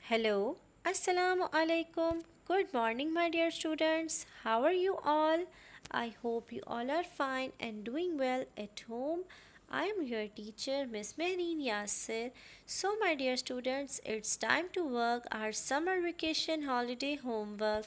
Hello, Assalamu alaikum. Good morning, my dear students. How are you all? I hope you all are fine and doing well at home. I am your teacher, Miss Mehreen Yasir. So, my dear students, it's time to work our summer vacation holiday homework.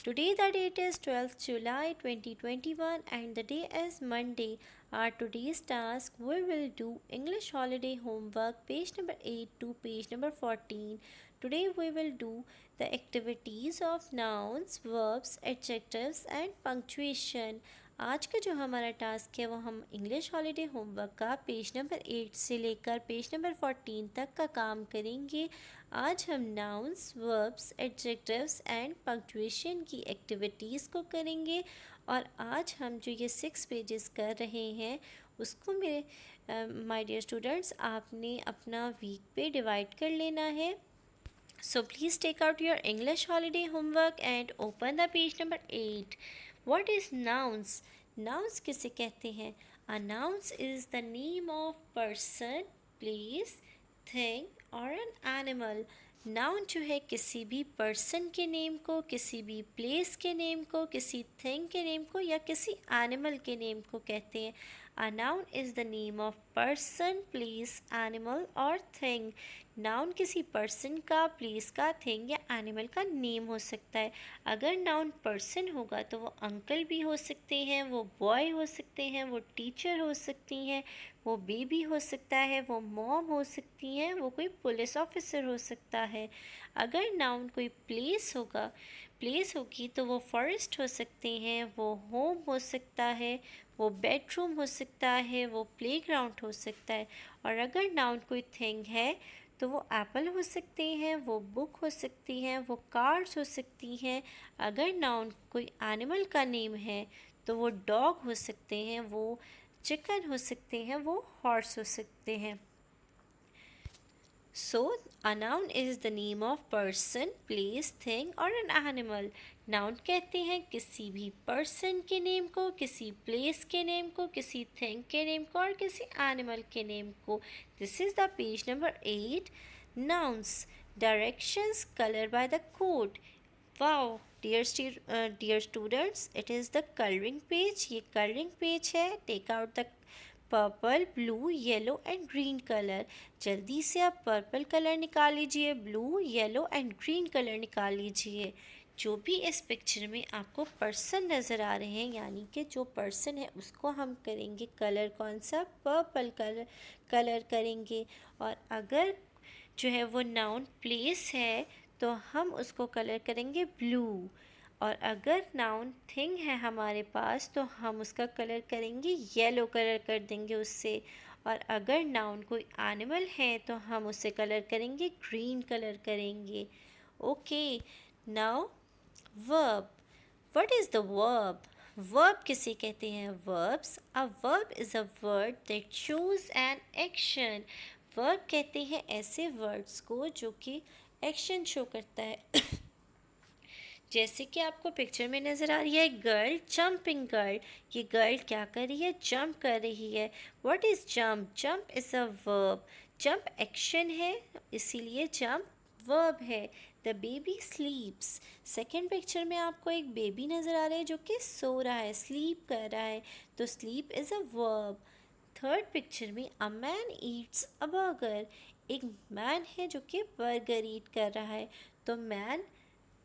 Today the date is 12th July 2021 and the day is Monday. Our today's task we will do English holiday homework page number 8 to page number 14. Today we will do the activities of nouns, verbs, adjectives and punctuation. आज का जो हमारा task है वो हम English holiday homework का page number 8 से लेकर पेज नंबर 14 तक का काम करेंगे। आज हम nouns, verbs, adjectives and punctuation की एक्टिविटीज़ को करेंगे और आज हम जो ये 6 पेजेस कर रहे हैं उसको मेरे माय डियर स्टूडेंट्स आपने अपना वीक पे डिवाइड कर लेना है। So please take out your English holiday homework and open the page number 8. What is nouns? Nouns किसे कहते हैं? A nouns is the name of person, place, thing or an animal. Noun जो है किसी भी पर्सन के name को, किसी भी प्लेस के नेम को, किसी थिंग के नेम को या किसी एनिमल के नेम को कहते हैं। A noun is the name of person, place, animal और thing. नाउन किसी पर्सन का, प्लेस का, थिंग या एनिमल का नेम हो सकता है। अगर नाउन पर्सन होगा तो वो अंकल भी हो सकते हैं, वो बॉय हो सकते हैं, वो टीचर हो सकती हैं, वो बेबी हो सकता है, वो मॉम हो सकती हैं, वो कोई पुलिस ऑफिसर हो सकता है। अगर नाउन कोई प्लेस होगी तो वो फॉरेस्ट हो सकते हैं, वो होम हो सकता है, वो बेडरूम हो सकता है, वो प्लेग्राउंड हो सकता है। और अगर नाउन कोई थिंग है तो वो एप्पल हो सकते हैं, वो बुक हो सकती हैं, वो कार्ड्स हो सकती हैं। अगर नाउन कोई एनिमल का नेम है तो वो डॉग हो सकते हैं, वो चिकन हो सकते हैं, वो हॉर्स हो सकते हैं। So, a noun is the name of person, place, thing और an animal. नाउन कहते हैं किसी भी पर्सन के नेम को, किसी प्लेस के नेम को, किसी थिंग के नेम को और किसी एनिमल के नेम को। This is the page number 8. Nouns. Directions color by the code. Wow, dear students, it is the coloring page. ये coloring page है. Take out the purple, blue, yellow and green colour. जल्दी से आप purple colour निकाल लीजिए, blue, yellow and green colour निकाल लीजिए। जो भी इस पिक्चर में आपको पर्सन नज़र आ रहे हैं यानी कि जो पर्सन है उसको हम करेंगे कलर कौन सा, पर्पल कलर करेंगे। और अगर जो है वो नाउन प्लेस है तो हम उसको कलर करेंगे ब्लू। और अगर नाउन थिंग है हमारे पास तो हम उसका कलर करेंगे येलो कलर कर देंगे उससे। और अगर नाउन कोई एनिमल है तो हम उसे कलर करेंगे ग्रीन कलर करेंगे। Okay, now verb. What is the verb? Verb किसे कहते हैं? Verbs, a verb is a word that shows an action. Verb कहते हैं ऐसे वर्ड्स को जो कि एक्शन शो करता है। जैसे कि आपको पिक्चर में नज़र आ रही है गर्ल, जंपिंग गर्ल। ये गर्ल क्या कर रही है? जंप कर रही है। What is jump? Jump is a verb. Jump action है इसीलिए जंप वर्ब है। The baby स्लीप्स। सेकेंड पिक्चर में आपको एक बेबी नज़र आ रहा है जो कि सो रहा है, स्लीप कर रहा है, तो sleep is a verb. Third picture में a man eats a burger. एक मैन है जो कि बर्गर ईट कर रहा है, तो मैन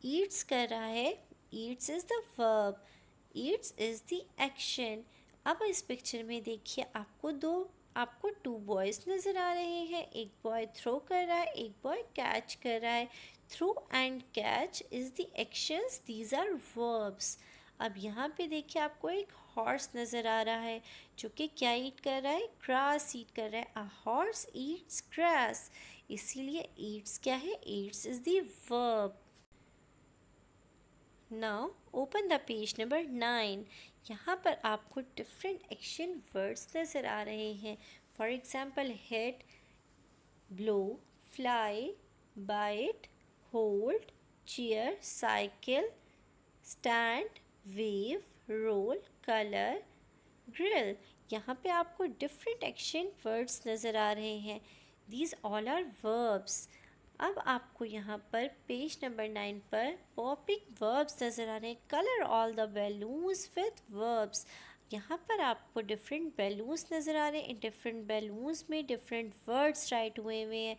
ईट्स कर रहा है। Yeats is the verb, Yeats is the action. अब इस पिक्चर में देखिए आपको टू बॉयज़ नज़र आ रहे हैं। एक बॉय थ्रो कर रहा है, एक बॉय कैच कर रहा है। Throw and catch is the actions, these are verbs. अब यहाँ पे देखिए आपको एक हॉर्स नज़र आ रहा है जो कि क्या ईट कर रहा है? ग्रास ईट कर रहा है। अ हॉर्स ईट्स ग्रास, इसीलिए ईट्स क्या है? Yeats is the verb. Now open the page number 9। यहाँ पर आपको डिफरेंट एक्शन वर्ड्स नज़र आ रहे हैं। For example hit, blow, fly, bite, hold, cheer, cycle, stand, wave, roll, colour, grill. यहाँ पे आपको डिफरेंट एक्शन वर्ड्स नज़र आ रहे हैं। These all are verbs. अब आपको यहाँ पर पेज नंबर 9 पर पॉपिंग वर्ब्स नज़र आ रहे हैं। Colour all the balloons with verbs. यहाँ पर आपको डिफरेंट बैलून्स नज़र आ रहे हैं। इन डिफरेंट बैलून्स में डिफरेंट वर्ड्स राइट हुए हुए हैं।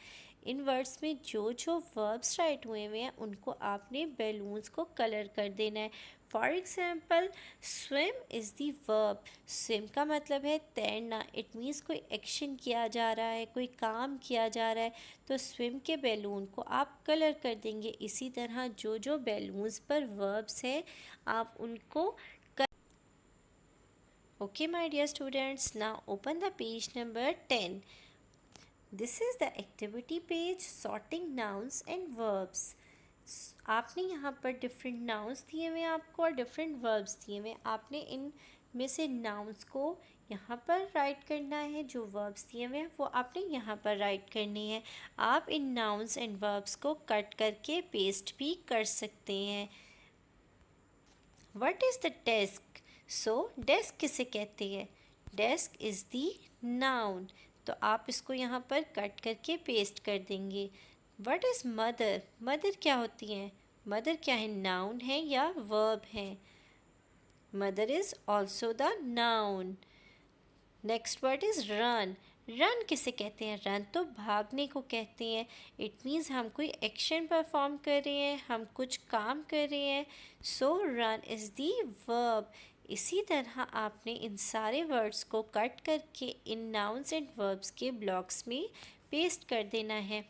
इन वर्ड्स में जो जो वर्ब्स राइट हुए हुए हैं उनको आपने बैलून्स को कलर कर देना है। For example, swim is the verb. Swim का मतलब है तैरना। इट मीन्स कोई एक्शन किया जा रहा है, कोई काम किया जा रहा है, तो स्विम के बैलून को आप कलर कर देंगे। इसी तरह जो जो बैलून्स पर वर्ब्स हैं आप उनको okay my dear students, now open the page number 10. This is the activity page, sorting nouns and verbs. आपने यहाँ पर डिफरेंट नाउन्स दिए हुए हैं आपको और डिफरेंट वर्ब्स दिए हुए हैं। आपने इन में से नाउन्स को यहाँ पर राइट करना है, जो वर्ब्स दिए हुए हैं वो आपने यहाँ पर राइट करनी है। आप इन नाउन्स एंड वर्ब्स को कट करके पेस्ट भी कर सकते हैं। What is the desk? So desk किसे कहते हैं? Desk is the noun. तो आप इसको यहाँ पर कट करके पेस्ट कर देंगे। What is mother? मदर क्या होती हैं? मदर क्या है, नाउन है या वर्ब है? Mother is also the noun. Next word is run. Run किसे कहते हैं? रन तो भागने को कहते हैं। इट मीन्स हम कोई एक्शन परफॉर्म कर रहे हैं, हम कुछ काम कर रहे हैं। सो रन इज़ दी वर्ब। इसी तरह आपने इन सारे वर्ड्स को कट करके इन नाउन्स एंड वर्ब्स के ब्लॉक्स में पेस्ट कर देना है।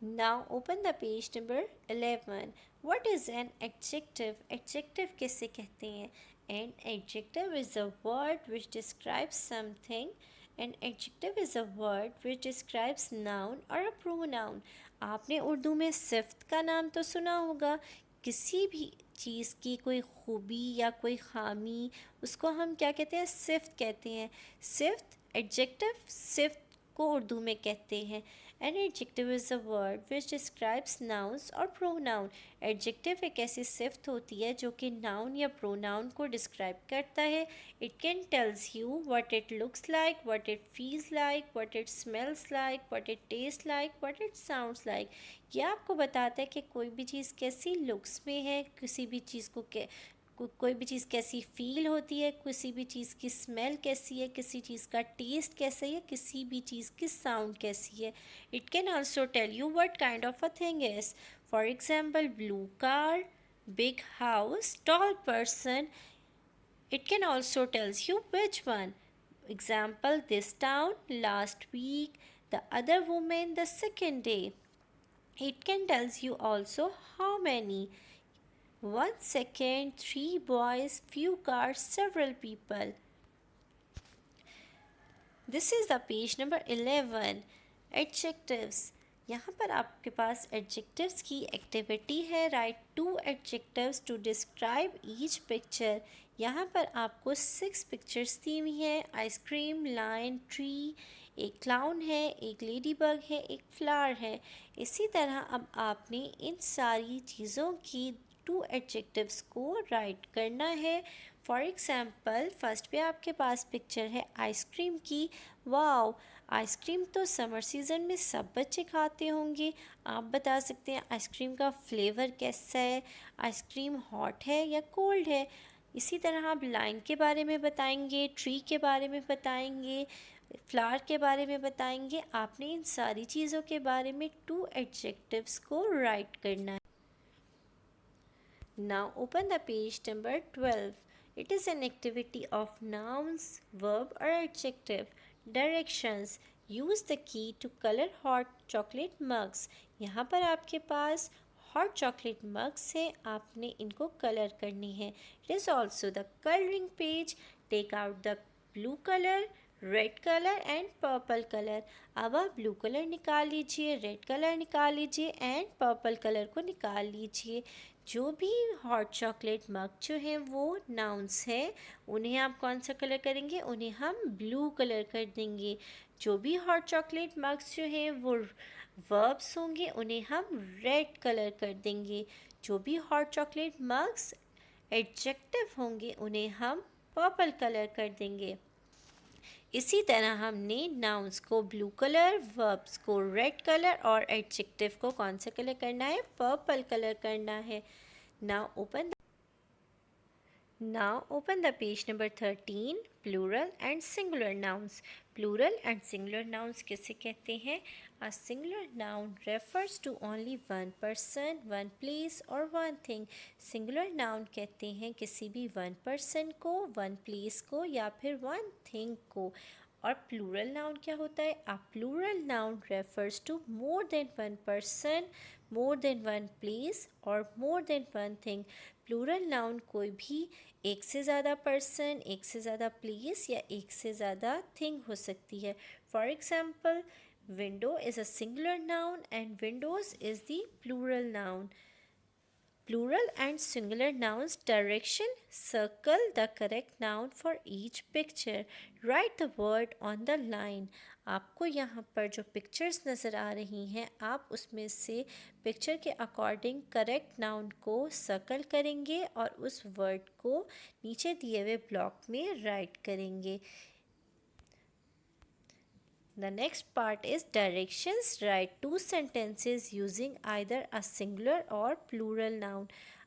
Now open the page number 11. What is an adjective? Adjective किसे कहते हैं? An adjective is a word which describes something. An adjective is a word which describes noun or a pronoun. आपने उर्दू में सिफ्त का नाम तो सुना होगा। किसी भी चीज़ की कोई खूबी या कोई खामी, उसको हम क्या कहते हैं? सिफ्त कहते हैं। सिफ्त एडजेक्टिव सिफ्त को उर्दू में कहते हैं। An adjective is a word which describes nouns or pronoun. Adjective एक ऐसी सिफ्त होती है जो कि noun या pronoun को describe करता है. It can tells you what it looks like, what it feels like, what it smells like, what it tastes like, what it sounds like. ये आपको बताता है कि कोई भी चीज़ कैसी लुक्स में है, किसी भी चीज़ को कोई भी चीज़ कैसी फील होती है, किसी भी चीज़ की स्मेल कैसी है, किसी चीज़ का टेस्ट कैसा है, किसी भी चीज़ की साउंड कैसी है. It can also tell you what kind of a thing is. For example, blue car, big house, tall person. It can also tells you which one. Example, this town, last week, the other woman, the second day. It can tells you also how many. 1 second, 3 boys, few cars, several people. This is the page number 11. Adjectives. यहाँ पर आपके पास adjectives की activity है. Write 2 adjectives to describe each picture. यहाँ पर आपको 6 pictures दी हुई हैं. आइसक्रीम, लाइन, ट्री, एक क्लाउन है, एक लेडी बग है, एक फ्लावर है. इसी तरह अब आपने इन सारी चीज़ों की 2 एडजेक्टिव्स को राइट करना है. फॉर एग्ज़ाम्पल, फर्स्ट पे आपके पास पिक्चर है आइसक्रीम की. वाओ, आइसक्रीम तो समर सीज़न में सब बच्चे खाते होंगे. आप बता सकते हैं आइसक्रीम का फ्लेवर कैसा है, आइसक्रीम हॉट है या कोल्ड है. इसी तरह आप लाइन के बारे में बताएंगे, ट्री के बारे में बताएंगे, फ्लावर के बारे में बताएंगे. आपने इन सारी चीज़ों के बारे में 2 एडजेक्टिव्स को राइट करना है. Now open the page number 12. It is an activity of nouns, verb or adjective. Directions. Use the key to color hot chocolate mugs. यहाँ पर आपके पास हॉट चॉकलेट मग्स है, आपने इनको कलर करनी है. It is also the coloring page. Take out the blue color, red colour and purple colour. अब आप ब्लू कलर निकाल लीजिए, रेड कलर निकाल लीजिए एंड पर्पल कलर को निकाल लीजिए. जो भी हॉट चॉकलेट मग जो हैं वो नाउन्स हैं, उन्हें आप कौन सा कलर करेंगे? उन्हें हम ब्लू कलर कर देंगे. जो भी हॉट चॉकलेट मग्स जो हैं वो वर्ब्स होंगे, उन्हें हम रेड कलर कर देंगे. जो भी हॉट चॉकलेट मग्स एडजेक्टिव होंगे, उन्हें हम पर्पल कलर कर देंगे. इसी तरह हमने नाउन्स को ब्लू कलर, वर्ब्स को रेड कलर और एडजेक्टिव को कौन सा कलर करना है, पर्पल कलर करना है। Now open Now open the page number 13, plural and singular nouns. Plural and singular nouns किसे कहते हैं? A singular noun refers to only one person, one place or one thing. Singular noun कहते हैं किसी भी one person को, one place को या फिर one thing को। और प्लूरल नाउन क्या होता है? A plural noun refers to more than one person, more than one place or more than one thing. Plural noun कोई भी एक से ज़्यादा पर्सन, एक से ज़्यादा प्लेस या एक से ज़्यादा थिंग हो सकती है। For example, window is a singular noun and windows is the plural noun. Plural and singular nouns direction, circle the correct noun for each picture. Write the word on the line. आपको यहाँ पर जो pictures नज़र आ रही हैं, आप उसमें से पिक्चर के अकॉर्डिंग करेक्ट नाउन को सर्कल करेंगे और उस वर्ड को नीचे दिए हुए ब्लॉक में राइट करेंगे। The next part is directions. Write two sentences using either a singular or plural noun.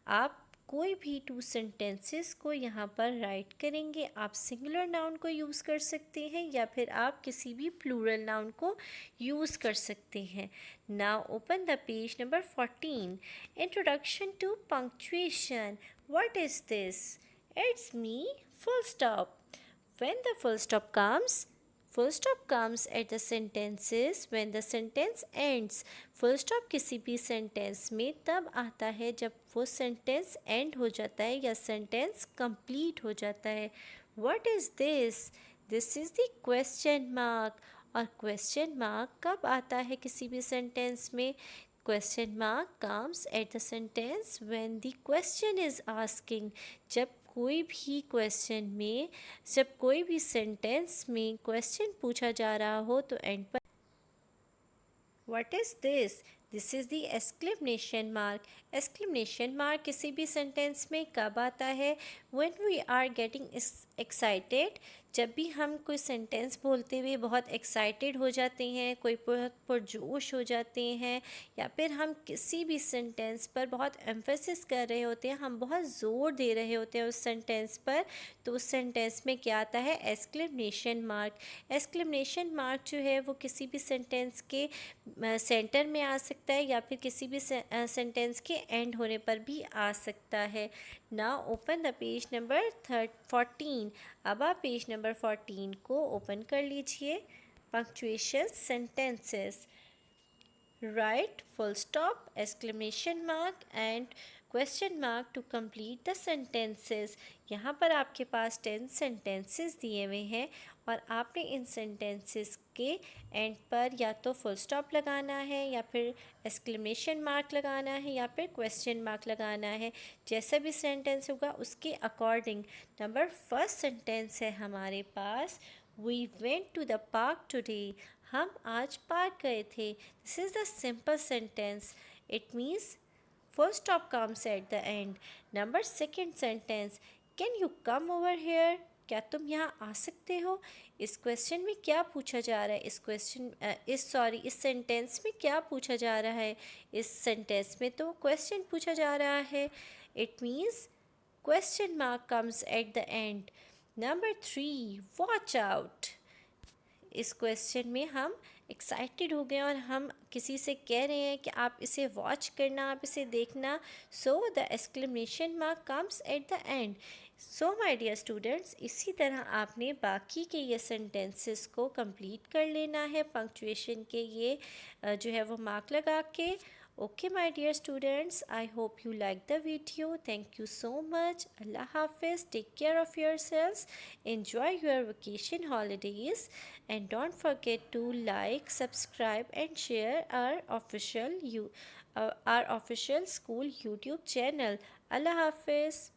आप कोई भी टू सेंटेंसेस को यहाँ पर राइट करेंगे। आप सिंगुलर नाउन को यूज़ कर सकते हैं या फिर आप किसी भी प्लूरल नाउन को यूज़ कर सकते हैं। Now open the page number 14. Introduction to punctuation. What is this? It's me full stop. When the full stop comes at the sentences when the sentence ends. full stop किसी भी sentence में तब आता है जब वो सेंटेंस एंड हो जाता है या सेंटेंस कंप्लीट हो जाता है। What is this? This is the question mark. और क्वेश्चन मार्क कब आता है किसी भी सेंटेंस में? Question mark comes at the sentence when the question is asking. जब कोई भी क्वेश्चन में, जब कोई भी सेंटेंस में क्वेश्चन पूछा जा रहा हो तो एंड पर What is this? This is the exclamation mark. Exclamation mark किसी भी सेंटेंस में कब आता है? When we are getting excited. जब भी हम कोई सेंटेंस बोलते हुए बहुत एक्साइटेड हो जाते हैं, कोई बहुत पुरजोश हो जाते हैं या फिर हम किसी भी सेंटेंस पर बहुत एम्फेसिस कर रहे होते हैं, हम बहुत ज़ोर दे रहे होते हैं उस सेंटेंस पर, तो उस सेंटेंस में क्या आता है? Exclamation mark. एक्सक्लेमेशन मार्क जो है वो किसी भी सेंटेंस के सेंटर में आ सकता है या फिर किसी भी सेंटेंस के एंड होने पर भी आ सकता है। Now open the page number 14. अब आप पेज नंबर 14 को ओपन कर लीजिए। Punctuation sentences. Write full stop, exclamation mark and question mark to complete the sentences. यहाँ पर आपके पास 10 सेंटेंसेस दिए हुए हैं और आपने इन सेंटेंसेस के एंड पर या तो फुल स्टॉप लगाना है या फिर एक्सक्लेमेशन मार्क लगाना है या फिर क्वेश्चन मार्क लगाना है। जैसा भी सेंटेंस होगा उसके अकॉर्डिंग। नंबर फर्स्ट सेंटेंस है हमारे पास, we went to the park today. हम आज पार्क गए थे. This is the simple sentence. It means full stop comes at the end. Number second sentence, can you come over here? क्या तुम यहाँ आ सकते हो? इस क्वेश्चन में क्या पूछा जा रहा है? इस सेंटेंस में क्या पूछा जा रहा है? इस सेंटेंस में तो क्वेश्चन पूछा जा रहा है. It means question mark comes at the and. Number 3, watch out. इस क्वेश्चन में हम एक्साइटेड हो गए और हम किसी से कह रहे हैं कि आप इसे वॉच करना, आप इसे देखना. So the exclamation mark comes at the end. So my dear students, इसी तरह आपने बाकी के ये सेंटेंसेस को कंप्लीट कर लेना है पंक्चुएशन के ये जो है वो मार्क लगा के. Okay, my dear students, I hope you liked the video. Thank you so much. Allah Hafiz. Take care of yourselves. Enjoy your vacation holidays. And don't forget to like, subscribe and share our official school YouTube channel. Allah Hafiz.